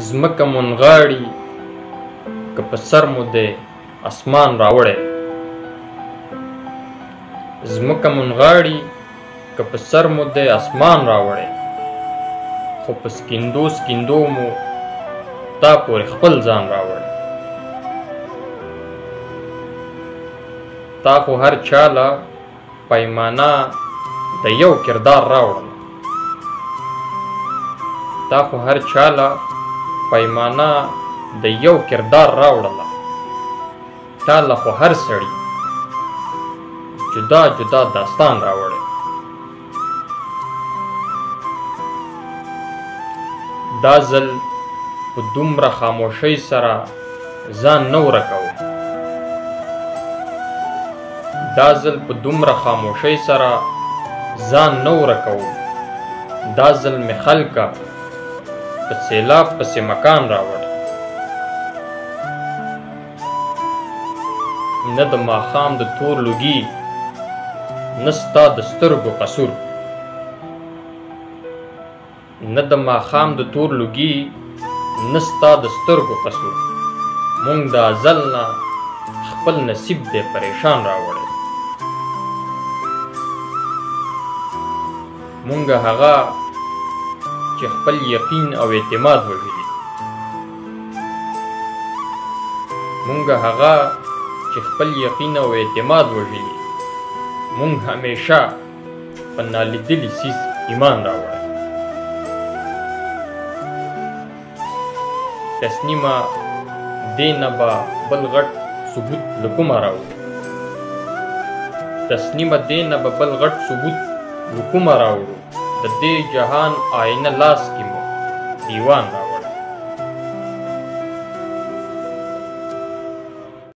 ځمکه منغاړي که په سر مو دی اسمان راوړی ځمکه منغاړي که په سر مو دی اسمان راوړی خو په سکندو سکندو مو تا پورې خپل ځان راوړی تا خو هر چاله پیمانه د یو کردار راوړله تا خو هر چاله پیمانه د یو کردار راوړله تا له خو هر سړي جدا جدا داستان راوړی دا ځل په دومره خاموشۍ سره ځان نه ورکوم دا ځل په دومره خاموشۍ سره ځان نه ورکوم دا ځل مې خلکه په سیلاب پسې مکان راوړی نه د ماښام د تور لوګي نه ستا د سترګو قصور نه د ماښام د تور لوګي نه ستا د سترګو قصور مونږ د ازل نه خپل نصیب دی پریشان راوړی مونږ هغه چې خپل یقین او اعتماد وژلي مونږ هغه چې خپل یقین او اعتماد وژلي مونږ همیشه په نالیدلي څیز ایمان راوړی تسلیمه دې نه به بل غټ ثبوت له کومه راوړو تسلیمه دې نه به بل غټ ثبوت له کومه راوړو د دې جهان آینه لاس کې مو دیوان راوړو